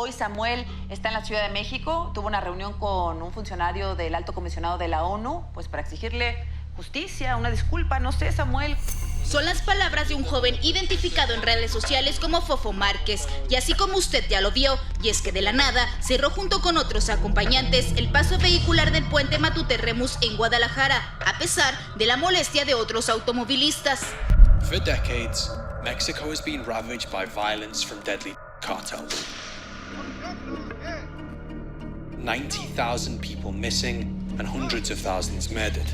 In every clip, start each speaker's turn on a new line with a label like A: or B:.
A: Hoy Samuel está en la Ciudad de México, tuvo una reunión con un funcionario del Alto Comisionado de la ONU, pues para exigirle justicia, una disculpa, no sé, Samuel.
B: Son las palabras de un joven identificado en redes sociales como Fofo Márquez, y así como usted ya lo vio, y es que de la nada cerró junto con otros acompañantes el paso vehicular del puente Matute Remus en Guadalajara, a pesar de la molestia de otros automovilistas.
C: For decades, Mexico has been ravaged by violence from deadly cartels. 90,000 people missing and hundreds of thousands murdered.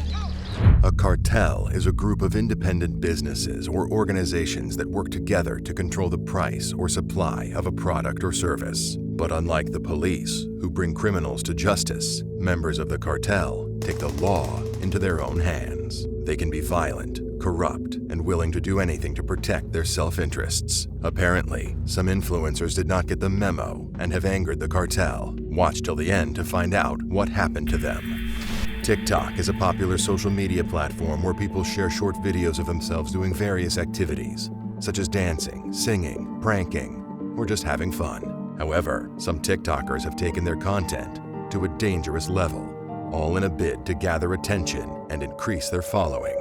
D: A cartel is a group of independent businesses or organizations that work together to control the price or supply of a product or service. But unlike the police, who bring criminals to justice, members of the cartel take the law into their own hands. They can be violent, corrupt, and willing to do anything to protect their self-interests. Apparently, some influencers did not get the memo and have angered the cartel. Watch till the end to find out what happened to them. TikTok is a popular social media platform where people share short videos of themselves doing various activities, such as dancing, singing, pranking, or just having fun. However, some TikTokers have taken their content to a dangerous level, all in a bid to gather attention and increase their following.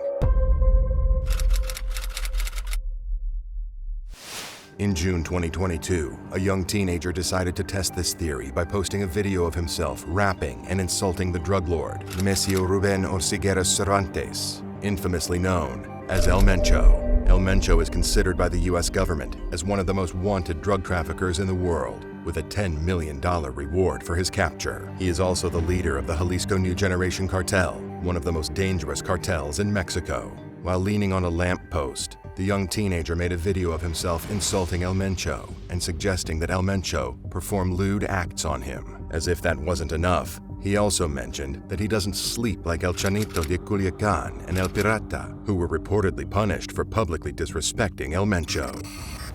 D: In June 2022, a young teenager decided to test this theory by posting a video of himself rapping and insulting the drug lord, Nemesio Ruben Orcigueras Cervantes, infamously known as El Mencho. El Mencho is considered by the US government as one of the most wanted drug traffickers in the world, with a $10 million reward for his capture. He is also the leader of the Jalisco New Generation Cartel, one of the most dangerous cartels in Mexico. While leaning on a lamppost, the young teenager made a video of himself insulting El Mencho and suggesting that El Mencho perform lewd acts on him. As if that wasn't enough, he also mentioned that he doesn't sleep like El Chanito de Culiacán and El Pirata, who were reportedly punished for publicly disrespecting El Mencho.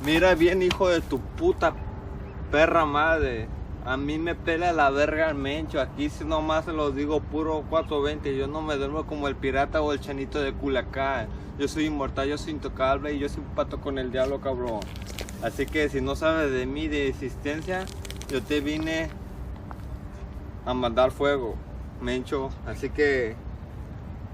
E: Mira bien, hijo de tu puta perra madre. A mí me pela la verga el Mencho. Aquí si nomás se los digo puro 420. Yo no me duermo como el pirata o el chanito de Culiacán. Yo soy inmortal, yo soy intocable y yo soy un pato con el diablo, cabrón. Así que si no sabes de mí, de existencia, yo te vine a mandar fuego, Mencho. Así que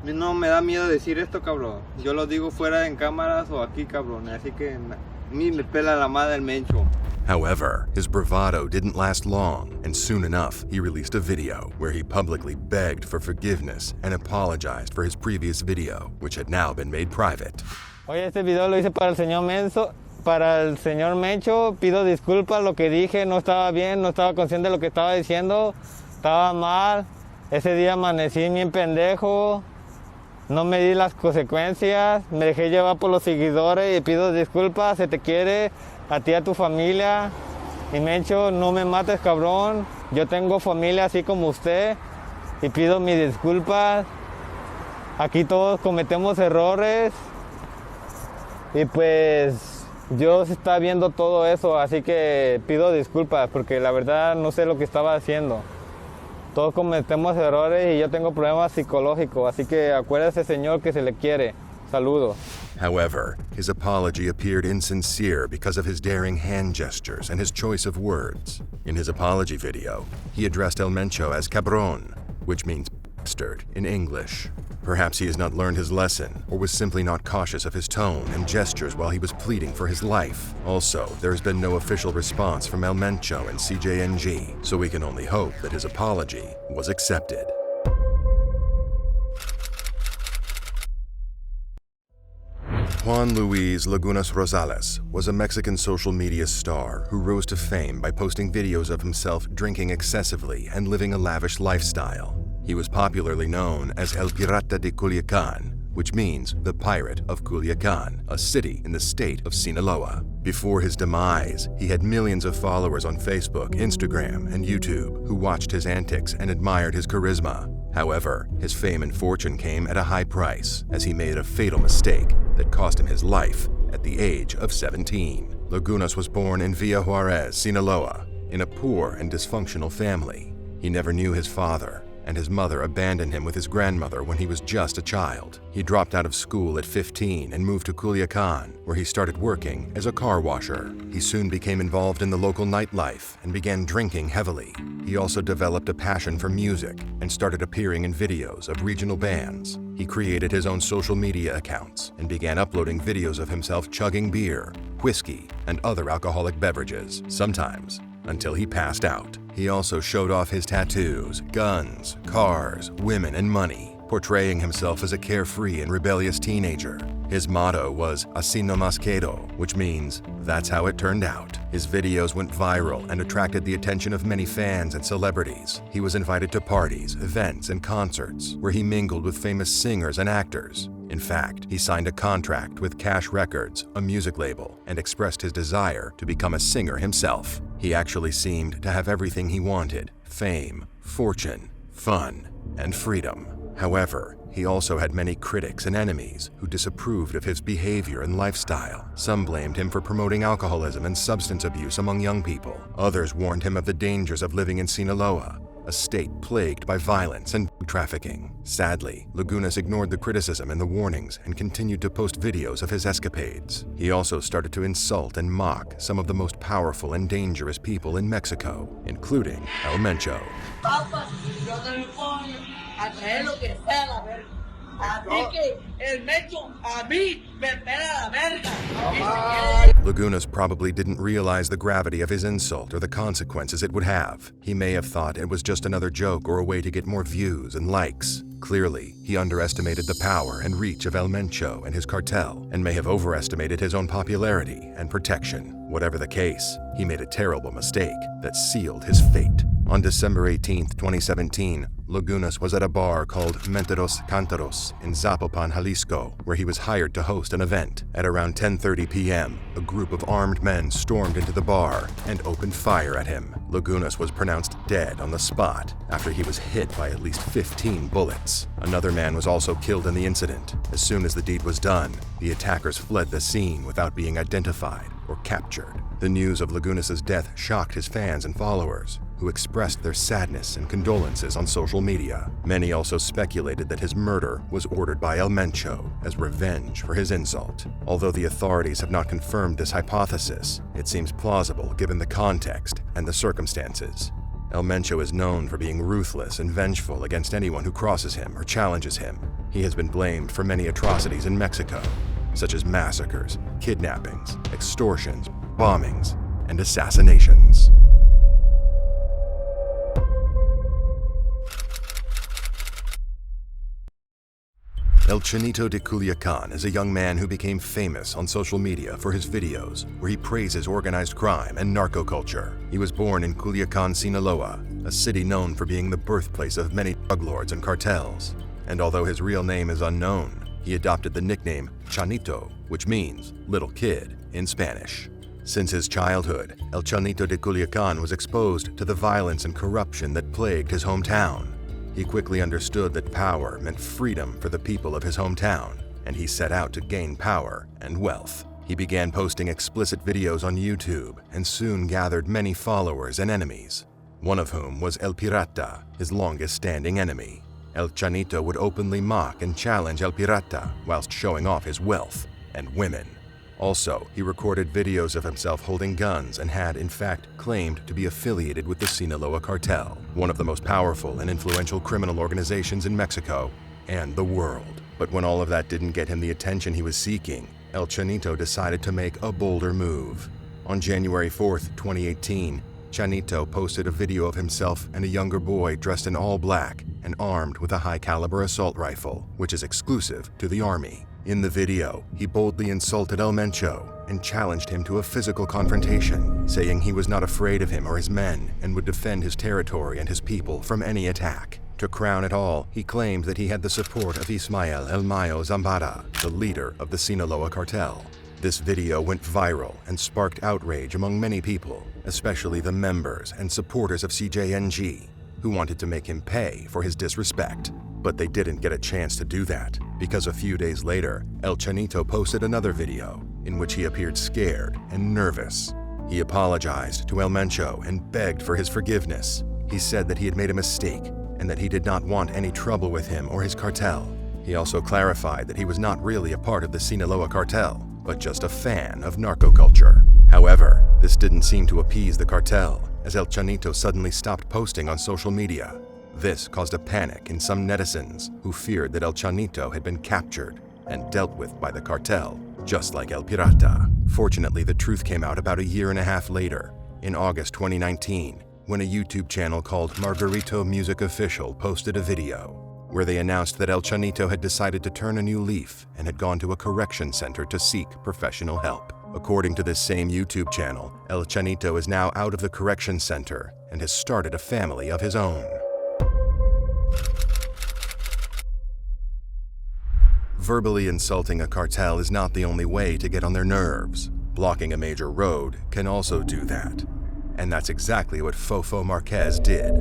E: a mí no me da miedo decir esto, cabrón. Yo lo digo fuera en cámaras o aquí, cabrón. Así que a mí me pela la madre el Mencho.
D: However, his bravado didn't last long, and soon enough, he released a video where he publicly begged for forgiveness and apologized for his previous video, which had now been made private.
E: Oye, este video lo hice para el señor Mencho. Pido disculpas, lo que dije no estaba bien, no estaba consciente de lo que estaba diciendo, estaba mal. Ese día amanecí bien pendejo, no me di las consecuencias, me dejé llevar por los seguidores y pido disculpas, se te quiere. A ti, a tu familia, y Mencho, no me mates, cabrón. Yo tengo familia así como usted y pido mis disculpas. Aquí todos cometemos errores y pues Dios está viendo todo eso, así que pido disculpas porque la verdad no sé lo que estaba haciendo. Todos cometemos errores y yo tengo problemas psicológicos, así que acuérdese, Señor, que se le quiere. Saludos.
D: However, his apology appeared insincere because of his daring hand gestures and his choice of words. In his apology video, he addressed El Mencho as cabrón, which means bastard in English. Perhaps he has not learned his lesson, or was simply not cautious of his tone and gestures while he was pleading for his life. Also, there has been no official response from El Mencho and CJNG, so we can only hope that his apology was accepted. Juan Luis Lagunas Rosales was a Mexican social media star who rose to fame by posting videos of himself drinking excessively and living a lavish lifestyle. He was popularly known as El Pirata de Culiacán, which means the Pirate of Culiacán, a city in the state of Sinaloa. Before his demise, he had millions of followers on Facebook, Instagram, and YouTube who watched his antics and admired his charisma. However, his fame and fortune came at a high price, as he made a fatal mistake that cost him his life at the age of 17. Lagunas was born in Villa Juarez, Sinaloa, in a poor and dysfunctional family. He never knew his father, and his mother abandoned him with his grandmother when he was just a child. He dropped out of school at 15 and moved to Culiacan, where he started working as a car washer. He soon became involved in the local nightlife and began drinking heavily. He also developed a passion for music and started appearing in videos of regional bands. He created his own social media accounts and began uploading videos of himself chugging beer, whiskey, and other alcoholic beverages, sometimes until he passed out. He also showed off his tattoos, guns, cars, women, and money, portraying himself as a carefree and rebellious teenager. His motto was "Así nomás quedó," which means, "That's how it turned out." His videos went viral and attracted the attention of many fans and celebrities. He was invited to parties, events, and concerts, where he mingled with famous singers and actors. In fact, he signed a contract with Cash Records, a music label, and expressed his desire to become a singer himself. He actually seemed to have everything he wanted: fame, fortune, fun, and freedom. However, he also had many critics and enemies who disapproved of his behavior and lifestyle. Some blamed him for promoting alcoholism and substance abuse among young people. Others warned him of the dangers of living in Sinaloa, a state plagued by violence and trafficking. Sadly, Lagunas ignored the criticism and the warnings and continued to post videos of his escapades. He also started to insult and mock some of the most powerful and dangerous people in Mexico, including El Mencho. Lagunas probably didn't realize the gravity of his insult or the consequences it would have. He may have thought it was just another joke or a way to get more views and likes. Clearly, he underestimated the power and reach of El Mencho and his cartel, and may have overestimated his own popularity and protection. Whatever the case, he made a terrible mistake that sealed his fate. On December 18, 2017, Lagunas was at a bar called Menteros Cantaros in Zapopan, Jalisco, where he was hired to host an event. At around 10:30 p.m., a group of armed men stormed into the bar and opened fire at him. Lagunas was pronounced dead on the spot after he was hit by at least 15 bullets. Another man was also killed in the incident. As soon as the deed was done, the attackers fled the scene without being identified or captured. The news of Lagunas' death shocked his fans and followers, who expressed their sadness and condolences on social media. Many also speculated that his murder was ordered by El Mencho as revenge for his insult. Although the authorities have not confirmed this hypothesis, it seems plausible given the context and the circumstances. El Mencho is known for being ruthless and vengeful against anyone who crosses him or challenges him. He has been blamed for many atrocities in Mexico, such as massacres, kidnappings, extortions, bombings, and assassinations. El Chanito de Culiacan is a young man who became famous on social media for his videos where he praises organized crime and narco culture. He was born in Culiacan, Sinaloa, a city known for being the birthplace of many drug lords and cartels. And although his real name is unknown, he adopted the nickname Chanito, which means little kid in Spanish. Since his childhood, El Chanito de Culiacan was exposed to the violence and corruption that plagued his hometown. He quickly understood that power meant freedom for the people of his hometown, and he set out to gain power and wealth. He began posting explicit videos on YouTube and soon gathered many followers and enemies, one of whom was El Pirata, his longest-standing enemy. El Chanito would openly mock and challenge El Pirata whilst showing off his wealth and women. Also, he recorded videos of himself holding guns and had, in fact, claimed to be affiliated with the Sinaloa cartel, one of the most powerful and influential criminal organizations in Mexico and the world. But when all of that didn't get him the attention he was seeking, El Chanito decided to make a bolder move. On January 4th, 2018, Chanito posted a video of himself and a younger boy dressed in all black and armed with a high-caliber assault rifle, which is exclusive to the army. In the video, he boldly insulted El Mencho and challenged him to a physical confrontation, saying he was not afraid of him or his men and would defend his territory and his people from any attack. To crown it all, he claimed that he had the support of Ismael El Mayo Zambada, the leader of the Sinaloa cartel. This video went viral and sparked outrage among many people, especially the members and supporters of CJNG, who wanted to make him pay for his disrespect. But they didn't get a chance to do that, because a few days later, El Chanito posted another video in which he appeared scared and nervous. He apologized to El Mencho and begged for his forgiveness. He said that he had made a mistake and that he did not want any trouble with him or his cartel. He also clarified that he was not really a part of the Sinaloa cartel, but just a fan of narco culture. However, this didn't seem to appease the cartel, as El Chanito suddenly stopped posting on social media. This caused a panic in some netizens who feared that El Chanito had been captured and dealt with by the cartel, just like El Pirata. Fortunately, the truth came out about a year and a half later, in August 2019, when a YouTube channel called Margarito Music Official posted a video where they announced that El Chanito had decided to turn a new leaf and had gone to a correction center to seek professional help. According to this same YouTube channel, El Chanito is now out of the correction center and has started a family of his own. Verbally insulting a cartel is not the only way to get on their nerves. Blocking a major road can also do that. And that's exactly what Fofo Marquez did.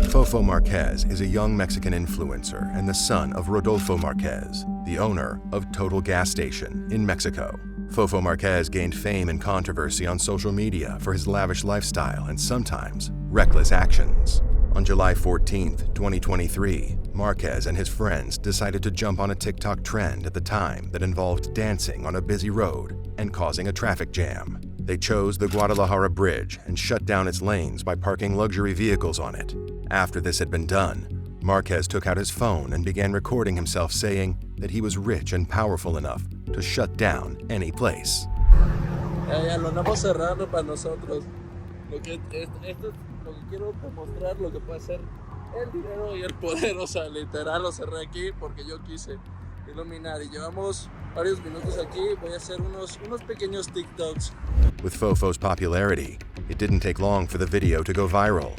D: Fofo Marquez is a young Mexican influencer and the son of Rodolfo Marquez, the owner of Total Gas Station in Mexico. Fofo Marquez gained fame and controversy on social media for his lavish lifestyle and sometimes reckless actions. On July 14, 2023, Marquez and his friends decided to jump on a TikTok trend at the time that involved dancing on a busy road and causing a traffic jam. They chose the Guadalajara Bridge and shut down its lanes by parking luxury vehicles on it. After this had been done, Marquez took out his phone and began recording himself saying that he was rich and powerful enough to shut down any place.
F: Ya lo andamos cerrando para nosotros. Esto es lo que quiero demostrar, lo que puede ser el dinero y el poder. O sea, literal lo cerré aquí porque yo quise iluminar. Y llevamos varios minutos aquí. Voy a hacer unos pequeños TikToks.
D: With Fofo's popularity, it didn't take long for the video to go viral.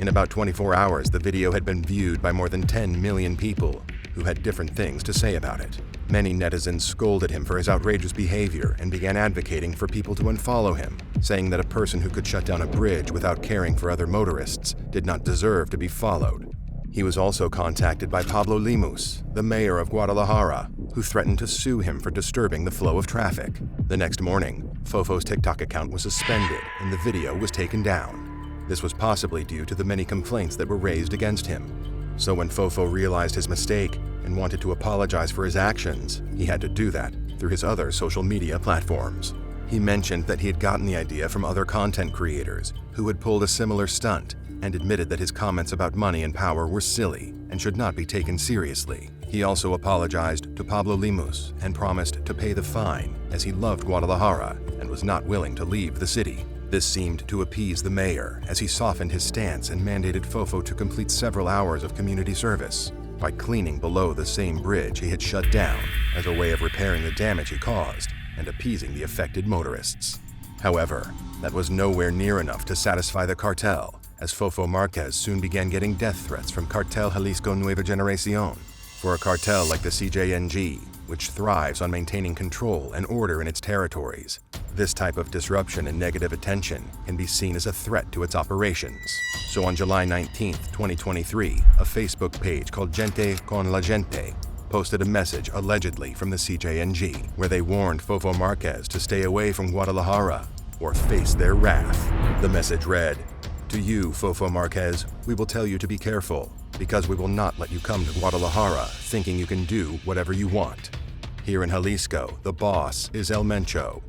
D: In about 24 hours, the video had been viewed by more than 10 million people who had different things to say about it. Many netizens scolded him for his outrageous behavior and began advocating for people to unfollow him, saying that a person who could shut down a bridge without caring for other motorists did not deserve to be followed. He was also contacted by Pablo Lemus, the mayor of Guadalajara, who threatened to sue him for disturbing the flow of traffic. The next morning, Fofo's TikTok account was suspended and the video was taken down. This was possibly due to the many complaints that were raised against him. So when Fofo realized his mistake and wanted to apologize for his actions, he had to do that through his other social media platforms. He mentioned that he had gotten the idea from other content creators who had pulled a similar stunt and admitted that his comments about money and power were silly and should not be taken seriously. He also apologized to Pablo Lemus and promised to pay the fine as he loved Guadalajara and was not willing to leave the city. This seemed to appease the mayor as he softened his stance and mandated Fofo to complete several hours of community service by cleaning below the same bridge he had shut down as a way of repairing the damage he caused and appeasing the affected motorists. However, that was nowhere near enough to satisfy the cartel, as Fofo Marquez soon began getting death threats from Cartel Jalisco Nueva Generacion. For a cartel like the CJNG, which thrives on maintaining control and order in its territories, this type of disruption and negative attention can be seen as a threat to its operations. So on July 19, 2023, a Facebook page called Gente con la Gente posted a message allegedly from the CJNG, where they warned Fofo Marquez to stay away from Guadalajara or face their wrath. The message read, "To you, Fofo Marquez, we will tell you to be careful, because we will not let you come to Guadalajara thinking you can do whatever you want. Here in Jalisco, the boss is El Mencho.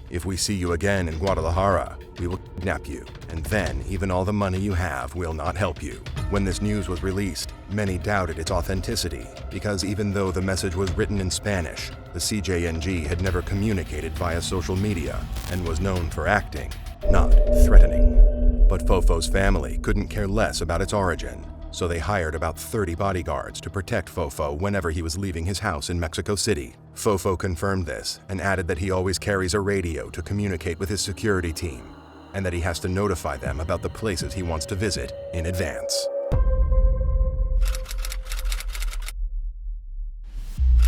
D: If we see you again in Guadalajara, we will kidnap you, and then even all the money you have will not help you." When this news was released, many doubted its authenticity, because even though the message was written in Spanish, the CJNG had never communicated via social media and was known for acting, not threatening. But Fofo's family couldn't care less about its origin, so they hired about 30 bodyguards to protect Fofo whenever he was leaving his house in Mexico City. Fofo confirmed this and added that he always carries a radio to communicate with his security team, and that he has to notify them about the places he wants to visit in advance.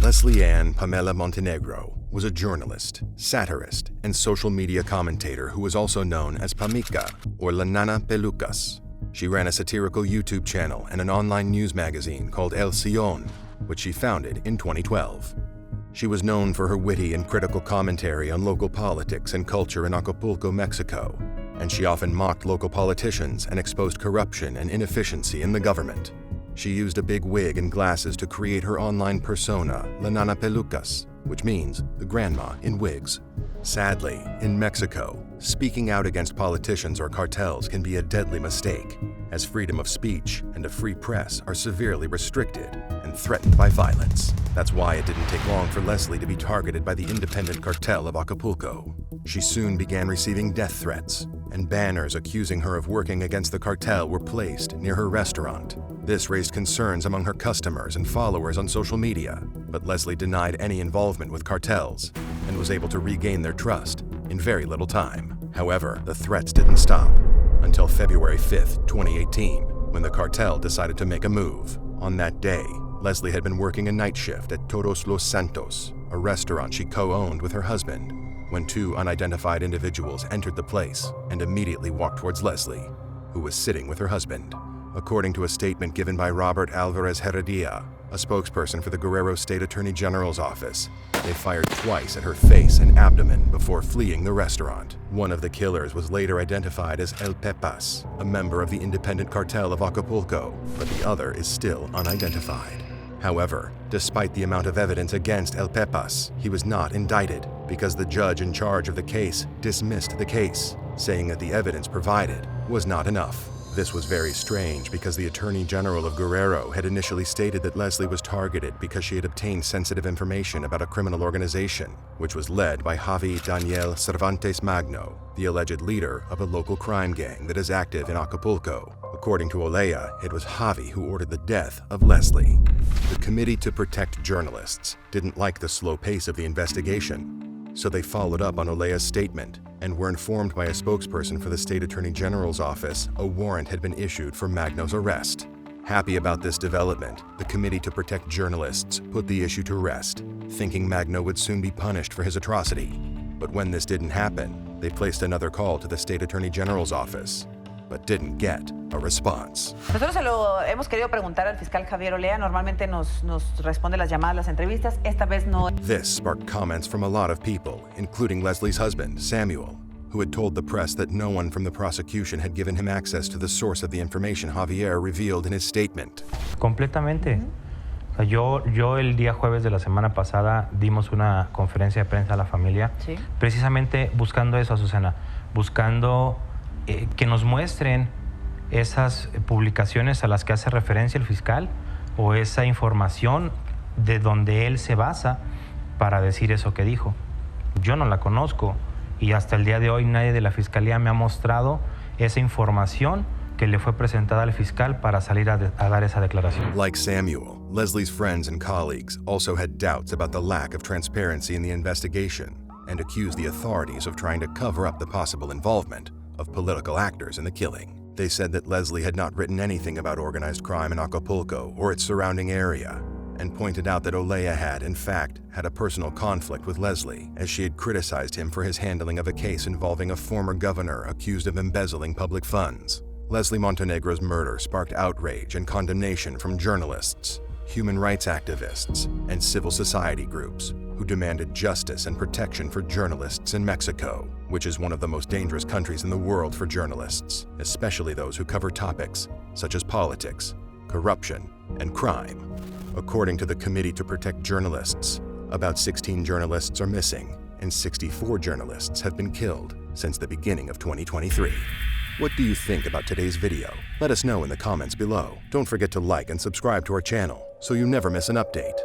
D: Leslie Ann Pamela Montenegro was a journalist, satirist, and social media commentator who was also known as Pamica or La Nana Pelucas. She ran a satirical YouTube channel and an online news magazine called El Sillon, which she founded in 2012. She was known for her witty and critical commentary on local politics and culture in Acapulco, Mexico, and she often mocked local politicians and exposed corruption and inefficiency in the government. She used a big wig and glasses to create her online persona, La Nana Pelucas, which means the grandma in wigs. Sadly, in Mexico, speaking out against politicians or cartels can be a deadly mistake, as freedom of speech and a free press are severely restricted and threatened by violence. That's why it didn't take long for Leslie to be targeted by the independent cartel of Acapulco. She soon began receiving death threats, and banners accusing her of working against the cartel were placed near her restaurant. This raised concerns among her customers and followers on social media, but Leslie denied any involvement with cartels and was able to regain their trust in very little time. However, the threats didn't stop until February 5th, 2018, when the cartel decided to make a move. On that day, Leslie had been working a night shift at Todos Los Santos, a restaurant she co-owned with her husband, when two unidentified individuals entered the place and immediately walked towards Leslie, who was sitting with her husband. According to a statement given by Robert Alvarez Heredia, a spokesperson for the Guerrero State Attorney General's office, they fired twice at her face and abdomen before fleeing the restaurant. One of the killers was later identified as El Pepas, a member of the independent cartel of Acapulco, but the other is still unidentified. However, despite the amount of evidence against El Pepas, he was not indicted because the judge in charge of the case dismissed the case, saying that the evidence provided was not enough. This was very strange because the Attorney General of Guerrero had initially stated that Leslie was targeted because she had obtained sensitive information about a criminal organization, which was led by Javi Daniel Cervantes Magno, the alleged leader of a local crime gang that is active in Acapulco. According to Olea, it was Javi who ordered the death of Leslie. The Committee to Protect Journalists didn't like the slow pace of the investigation, so they followed up on Olea's statement and were informed by a spokesperson for the State Attorney General's office a warrant had been issued for Magno's arrest. Happy about this development, the Committee to Protect Journalists put the issue to rest, thinking Magno would soon be punished for his atrocity. But when this didn't happen, they placed another call to the State Attorney General's office, but didn't get a response.
A: Nosotros se lo hemos querido preguntar al fiscal Javier Olea. Normalmente nos responde las llamadas, las entrevistas. Esta vez no.
D: This sparked comments from a lot of people, including Leslie's husband, Samuel, who had told the press that no one from the prosecution had given him access to the source of the information Javier revealed in his statement.
G: Completamente. O sea, yo el día jueves de la semana pasada dimos una conferencia de prensa a la familia,
A: ¿Sí?
G: Precisamente buscando eso, Azucena, buscando que nos muestren esas publicaciones a las que hace referencia el fiscal o esa información de donde él se basa para decir eso que dijo. Yo no la conozco y hasta el día de hoy nadie de la fiscalía me ha mostrado esa información que le fue presentada al fiscal para salir a dar esa declaración.
D: Like Samuel, Leslie's friends and colleagues also had doubts about the lack of transparency in the investigation and accused the authorities of trying to cover up the possible involvement of political actors in the killing. They said that Leslie had not written anything about organized crime in Acapulco or its surrounding area, and pointed out that Olea had, in fact, had a personal conflict with Leslie, as she had criticized him for his handling of a case involving a former governor accused of embezzling public funds. Leslie Montenegro's murder sparked outrage and condemnation from journalists, human rights activists, and civil society groups who demanded justice and protection for journalists in Mexico, which is one of the most dangerous countries in the world for journalists, especially those who cover topics such as politics, corruption, and crime. According to the Committee to Protect Journalists, about 16 journalists are missing, and 64 journalists have been killed since the beginning of 2023. What do you think about today's video? Let us know in the comments below. Don't forget to like and subscribe to our channel so you never miss an update.